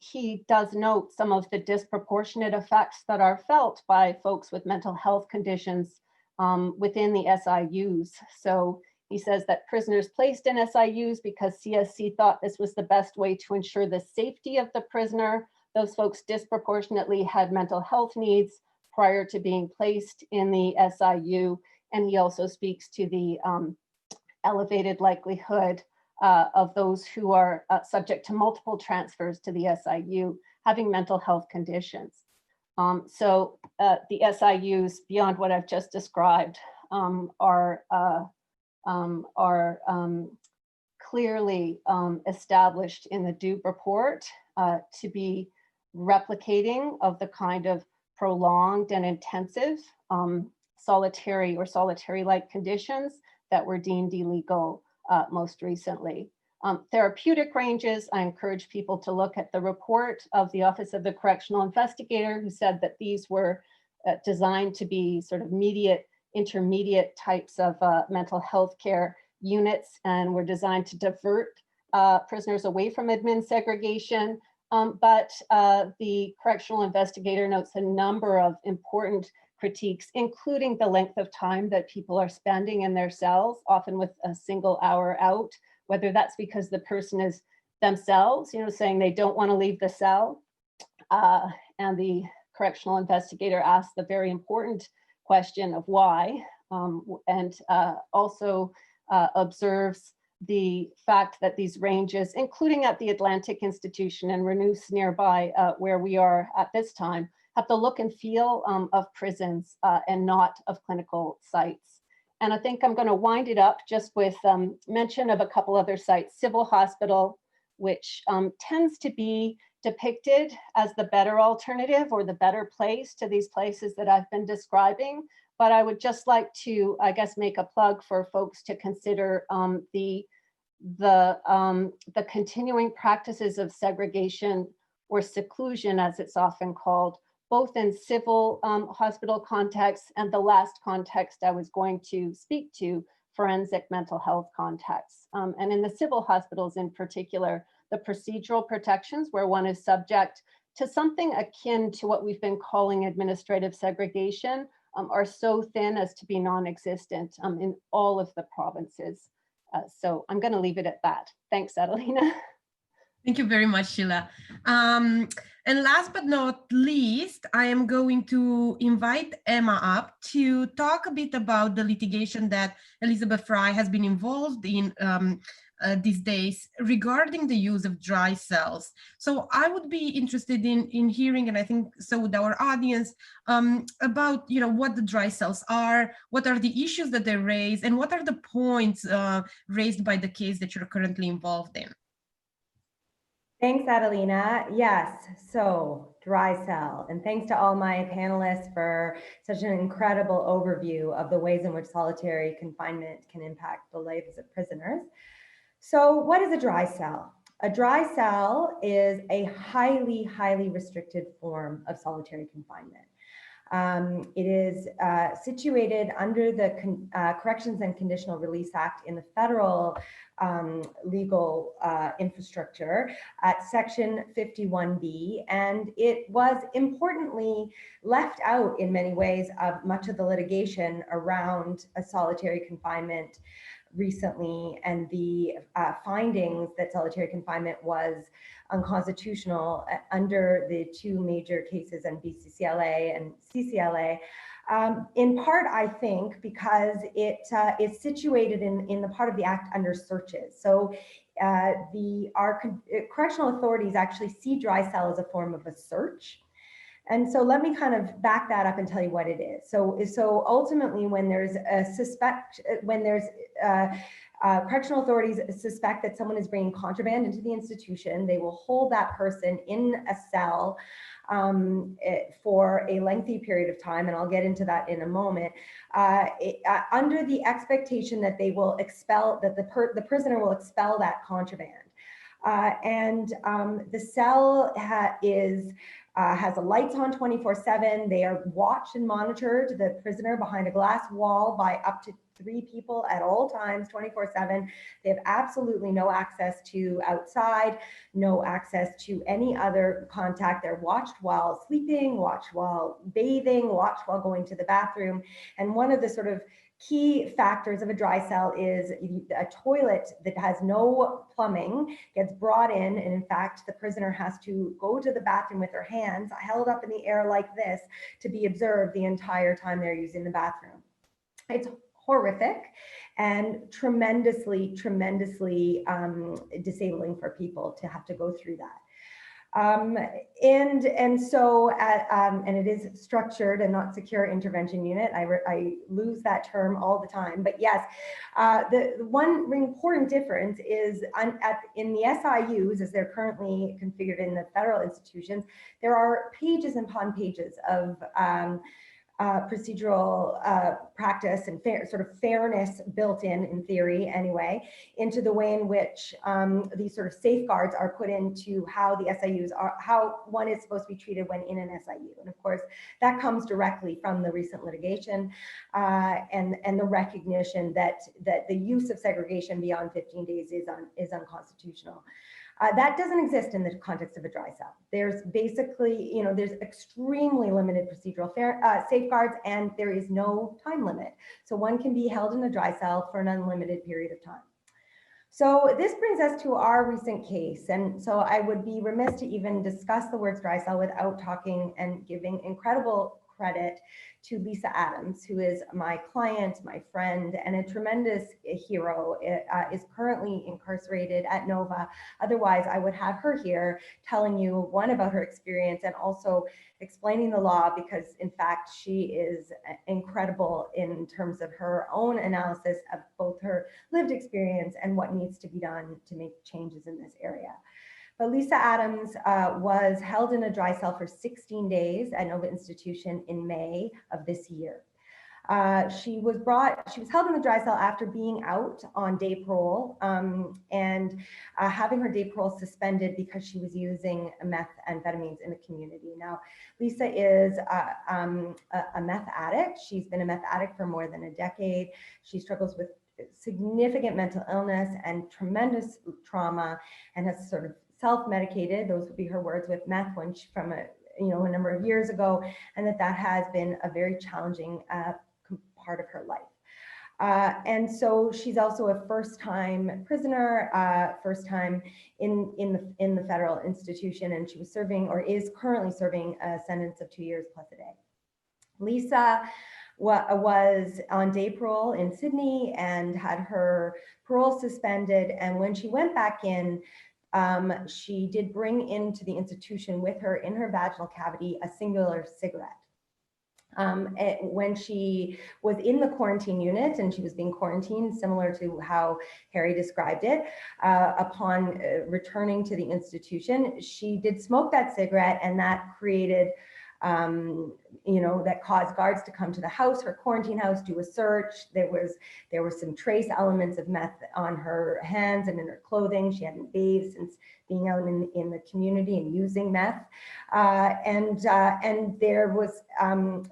he does note some of the disproportionate effects that are felt by folks with mental health conditions within the SIUs. So he says that prisoners placed in SIUs because CSC thought this was the best way to ensure the safety of the prisoner. Those folks disproportionately had mental health needs prior to being placed in the SIU. And he also speaks to the elevated likelihood of those who are subject to multiple transfers to the SIU having mental health conditions. So the SIUs, beyond what I've just described, are clearly established in the Dube report to be replicating of the kind of prolonged and intensive solitary or solitary-like conditions that were deemed illegal most recently. Therapeutic ranges, I encourage people to look at the report of the Office of the Correctional Investigator, who said that these were designed to be sort of intermediate types of mental health care units, and were designed to divert prisoners away from admin segregation. But the correctional investigator notes a number of important critiques, including the length of time that people are spending in their cells, often with a single hour out, whether that's because the person is themselves, saying they don't want to leave the cell. And the correctional investigator asked the very important question of why, and also observes the fact that these ranges, including at the Atlantic Institution and Renouse nearby, where we are at this time, have the look and feel of prisons and not of clinical sites. And I think I'm going to wind it up just with mention of a couple other sites. Civil Hospital, which tends to be depicted as the better alternative or the better place to these places that I've been describing. But I would just like to, I guess, make a plug for folks to consider the continuing practices of segregation or seclusion, as it's often called, both in civil hospital contexts and the last context I was going to speak to, forensic mental health contexts. And in the civil hospitals in particular, the procedural protections where one is subject to something akin to what we've been calling administrative segregation are so thin as to be non-existent in all of the provinces. So I'm going to leave it at that. Thanks, Adelina. Thank you very much, Sheila. And last but not least, I am going to invite Emma up to talk a bit about the litigation that Elizabeth Fry has been involved in these days regarding the use of dry cells. So I would be interested in hearing, and I think so would our audience, about what the dry cells are, what are the issues that they raise, and what are the points raised by the case that you're currently involved in. Thanks, Adelina. Yes, so dry cell. And thanks to all my panelists for such an incredible overview of the ways in which solitary confinement can impact the lives of prisoners. So what is a dry cell? A dry cell is a highly, highly restricted form of solitary confinement. It is situated under the Corrections and Conditional Release Act in the federal legal infrastructure at Section 51B, and it was importantly left out in many ways of much of the litigation around a solitary confinement recently, and the findings that solitary confinement was unconstitutional under the two major cases in BCCLA and CCLA, in part, I think, because it is situated in the part of the act under searches. So our correctional authorities actually see dry cell as a form of a search. And so let me kind of back that up and tell you what it is. So ultimately, when there's correctional authorities suspect that someone is bringing contraband into the institution, they will hold that person in a cell for a lengthy period of time, and I'll get into that in a moment, under the expectation that they will expel, that the prisoner will expel that contraband. The cell has the lights on 24/7. They are watched and monitored, the prisoner behind a glass wall, by up to 3 people at all times, 24/7. They have absolutely no access to outside, no access to any other contact. They're watched while sleeping, watched while bathing, watched while going to the bathroom. And one of the sort of key factors of a dry cell is a toilet that has no plumbing gets brought in, and in fact the prisoner has to go to the bathroom with their hands held up in the air like this to be observed the entire time they're using the bathroom. It's horrific and tremendously disabling for people to have to go through that. And it is structured and not secure intervention unit. I lose that term all the time, but yes, the one important difference is in the SIUs, as they're currently configured in the federal institutions, there are pages upon pages of procedural practice and sort of fairness built in theory anyway, into the way in which these sort of safeguards are put into how the SIUs are, how one is supposed to be treated when in an SIU. And of course, that comes directly from the recent litigation and the recognition that the use of segregation beyond 15 days is unconstitutional. That doesn't exist in the context of a dry cell. There's basically, there's extremely limited procedural safeguards, and there is no time limit. So one can be held in a dry cell for an unlimited period of time. So this brings us to our recent case. And so I would be remiss to even discuss the words dry cell without talking and giving incredible credit to Lisa Adams, who is my client, my friend, and a tremendous hero, is currently incarcerated at Nova. Otherwise, I would have her here telling you, one, about her experience and also explaining the law, because in fact, she is incredible in terms of her own analysis of both her lived experience and what needs to be done to make changes in this area. But Lisa Adams was held in a dry cell for 16 days at Nova Institution in May of this year. She was held in the dry cell after being out on day parole and having her day parole suspended because she was using methamphetamines in the community. Now, Lisa is a meth addict. She's been a meth addict for more than a decade. She struggles with significant mental illness and tremendous trauma, and has sort of self-medicated, those would be her words, with meth when she, from a number of years ago, and that has been a very challenging part of her life. And so she's also a first-time prisoner, first time in the federal institution, and she was serving, or is currently serving, a sentence of 2 years plus a day. Lisa was on day parole in Sydney and had her parole suspended, and when she went back in, she did bring into the institution with her in her vaginal cavity a singular cigarette. When she was in the quarantine unit and she was being quarantined, similar to how Harry described it, upon returning to the institution, she did smoke that cigarette, and that created that caused guards to come to the house, her quarantine house, do a search. There were some trace elements of meth on her hands and in her clothing. She hadn't bathed since being out in the community and using meth. And there was,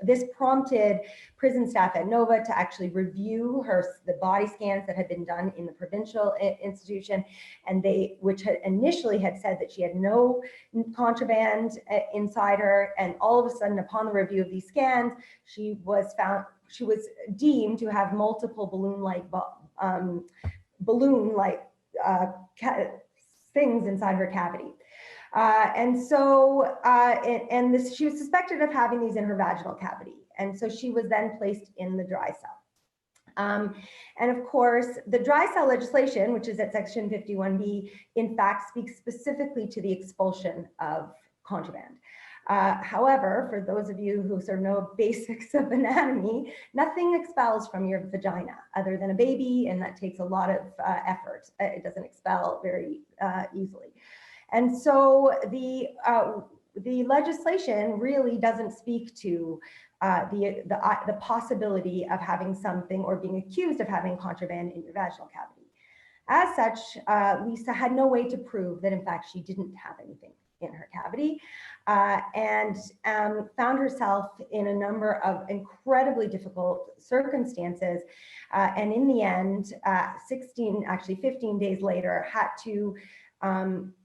this prompted prison staff at Nova to actually review the body scans that had been done in the provincial institution, and which had initially said that she had no contraband inside her, and all of a sudden, upon the review of these scans, she was deemed to have multiple balloon-like things inside her cavity. She was suspected of having these in her vaginal cavity. And so she was then placed in the dry cell. And of course, the dry cell legislation, which is at section 51B, in fact, speaks specifically to the expulsion of contraband. However, for those of you who sort of know basics of anatomy, nothing expels from your vagina other than a baby, and that takes a lot of effort. It doesn't expel very easily. And so the legislation really doesn't speak to the possibility of having something or being accused of having contraband in your vaginal cavity. As such, Lisa had no way to prove that in fact she didn't have anything in her cavity, and found herself in a number of incredibly difficult circumstances. And in the end, 15 days later, had to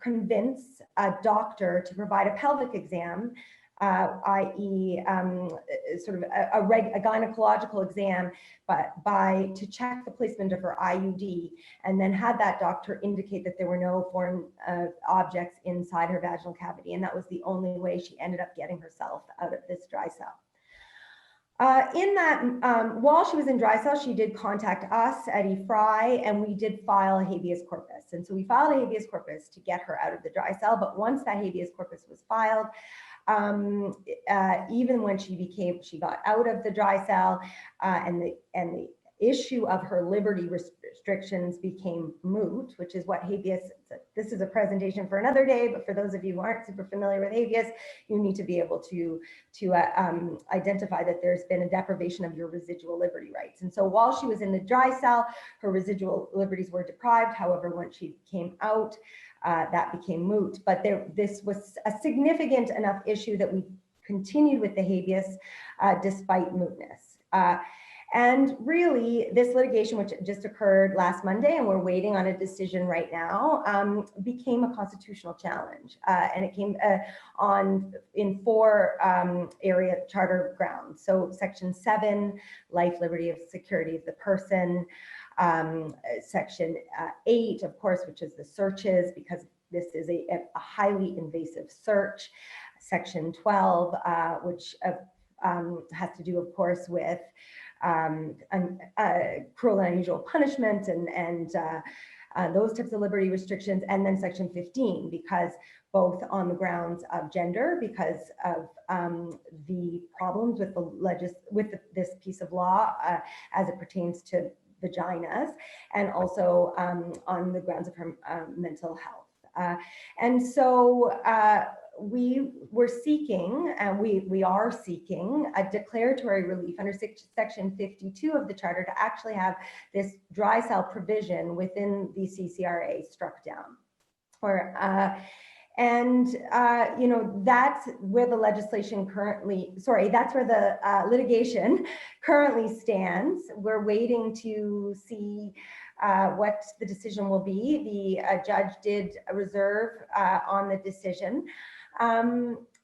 convince a doctor to provide a pelvic exam, i.e. sort of a gynecological exam, but to check the placement of her IUD, and then had that doctor indicate that there were no foreign objects inside her vaginal cavity. And that was the only way she ended up getting herself out of this dry cell. While she was in dry cell, she did contact us at EFRI, and we did file a habeas corpus. And so we filed a habeas corpus to get her out of the dry cell. But once that habeas corpus was filed, even when she got out of the dry cell, and the issue of her liberty restrictions became moot, which is what habeas, this is a presentation for another day, but for those of you who aren't super familiar with habeas, you need to be able to identify that there's been a deprivation of your residual liberty rights. And so while she was in the dry cell, her residual liberties were deprived. However, once she came out, that became moot. But this was a significant enough issue that we continued with the habeas despite mootness. And really, this litigation, which just occurred last Monday, and we're waiting on a decision right now, became a constitutional challenge. And it came in 4 area charter grounds. So Section 7, life, liberty, of security of the person. Section 8, of course, which is the searches, because this is a highly invasive search. Section 12, which has to do, of course, with cruel and unusual punishment and those types of liberty restrictions. And then Section 15, because both on the grounds of gender, because of the problems with this piece of law as it pertains to vaginas, and also on the grounds of her mental health. And so we were seeking, and we are seeking a declaratory relief under Section 52 of the Charter to actually have this dry cell provision within the CCRA struck down. You know, that's where the legislation currently, that's where the litigation currently stands. We're waiting to see what the decision will be. The judge did reserve on the decision.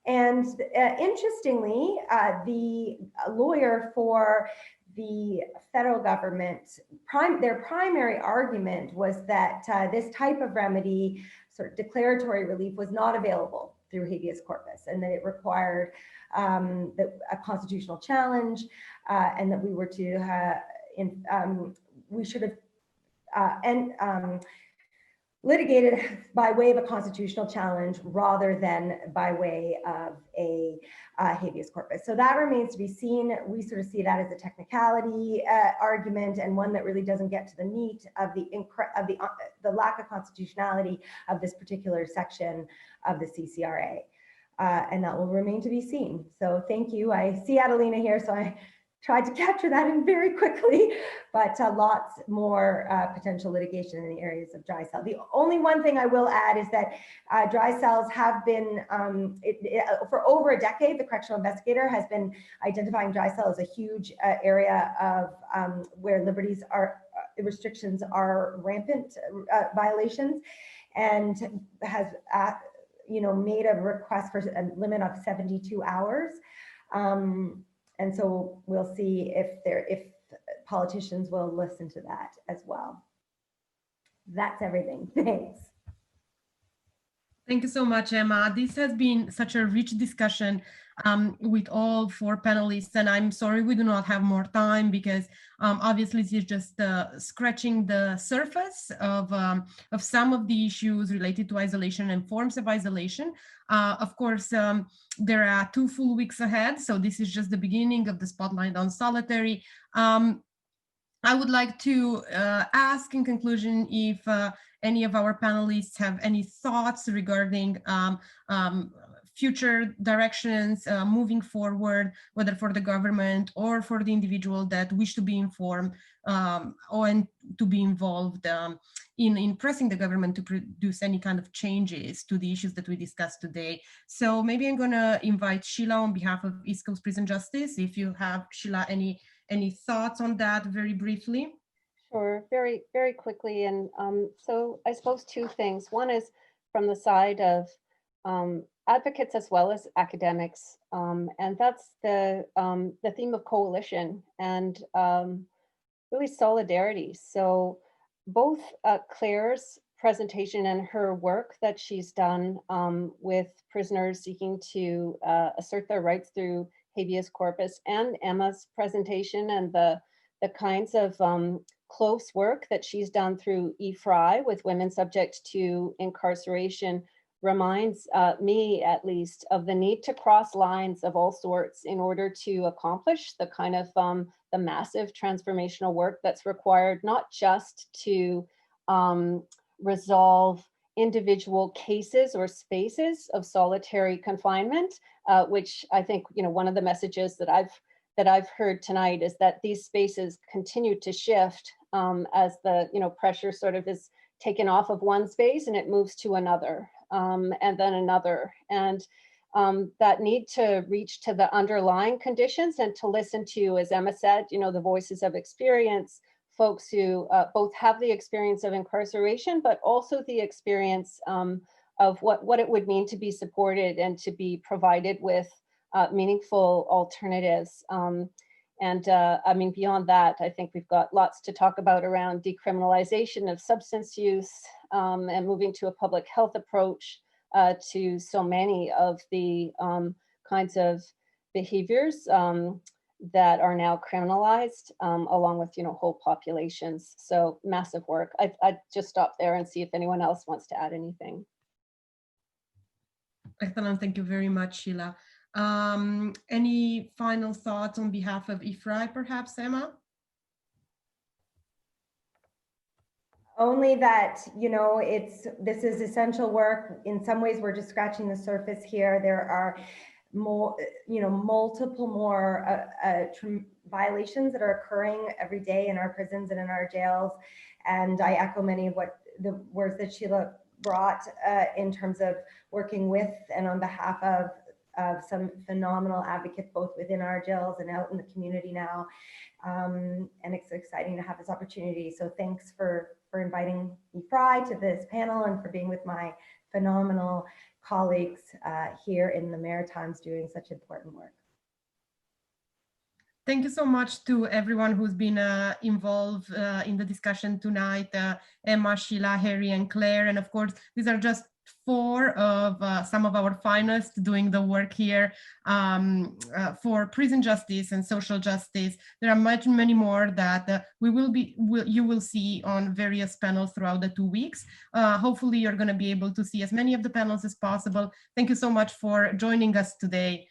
Interestingly, the lawyer for the federal government, their primary argument was that this type of remedy, sort of declaratory relief, was not available through habeas corpus, and that it required a constitutional challenge, and that we were to we should have litigated by way of a constitutional challenge rather than by way of a habeas corpus. So that remains to be seen. We sort of see that as a technicality argument, and one that really doesn't get to the meat of the lack of constitutionality of this particular section of the CCRA. And that will remain to be seen. So thank you. I see Adelina here, so I tried to capture that in very quickly, but lots more potential litigation in the areas of dry cell. The only one thing I will add is that dry cells have been, for over a decade, the correctional investigator has been identifying dry cell as a huge area of where restrictions are rampant violations, and has made a request for a limit of 72 hours. And so we'll see if politicians will listen to that as well. That's everything. Thanks. Thank you so much, Emma. This has been such a rich discussion with all 4 panelists, and I'm sorry we do not have more time, because obviously this is just scratching the surface of some of the issues related to isolation and forms of isolation. Of course, there are 2 full weeks ahead, so this is just the beginning of the Spotlight on Solitary. I would like to ask in conclusion if any of our panelists have any thoughts regarding future directions moving forward, whether for the government or for the individual that wish to be informed or to be involved in pressing the government to produce any kind of changes to the issues that we discussed today. So maybe I'm going to invite Sheila on behalf of East Coast Prison Justice, if you have, Sheila, any thoughts on that very briefly? Sure, very, very quickly. And so I suppose 2 things. One is from the side of advocates as well as academics, and that's the theme of coalition and really solidarity. So both Claire's presentation and her work that she's done with prisoners seeking to assert their rights through habeas corpus, and Emma's presentation and the kinds of close work that she's done through EFRI with women subject to incarceration, reminds me, at least, of the need to cross lines of all sorts in order to accomplish the kind of the massive transformational work that's required, not just to resolve individual cases or spaces of solitary confinement, which I think, one of the messages that I've heard tonight is that these spaces continue to shift as the pressure sort of is taken off of one space and it moves to another, and then another, and that need to reach to the underlying conditions and to listen to, as Emma said, the voices of experience, folks who both have the experience of incarceration, but also the experience of what it would mean to be supported and to be provided with meaningful alternatives. I mean, beyond that, I think we've got lots to talk about around decriminalization of substance use and moving to a public health approach to so many of the kinds of behaviors that are now criminalized, along with whole populations. So massive work. I'd just stop there and see if anyone else wants to add anything. Excellent, thank you very much, Sheila. Any final thoughts on behalf of IFRI, perhaps, Emma? Only that, this is essential work. In some ways, we're just scratching the surface here. There are more, multiple more violations that are occurring every day in our prisons and in our jails. And I echo many of what the words that Sheila brought in terms of working with and on behalf of some phenomenal advocates, both within our jails and out in the community now. And it's exciting to have this opportunity. So thanks for inviting IFRI to this panel and for being with my phenomenal colleagues here in the Maritimes doing such important work. Thank you so much to everyone who's been involved in the discussion tonight, Emma, Sheila, Harry, and Claire. And of course, these are just 4 of some of our finalists doing the work here for prison justice and social justice. There are many more that you will see on various panels throughout the 2 weeks. Hopefully you're going to be able to see as many of the panels as possible. Thank you so much for joining us today.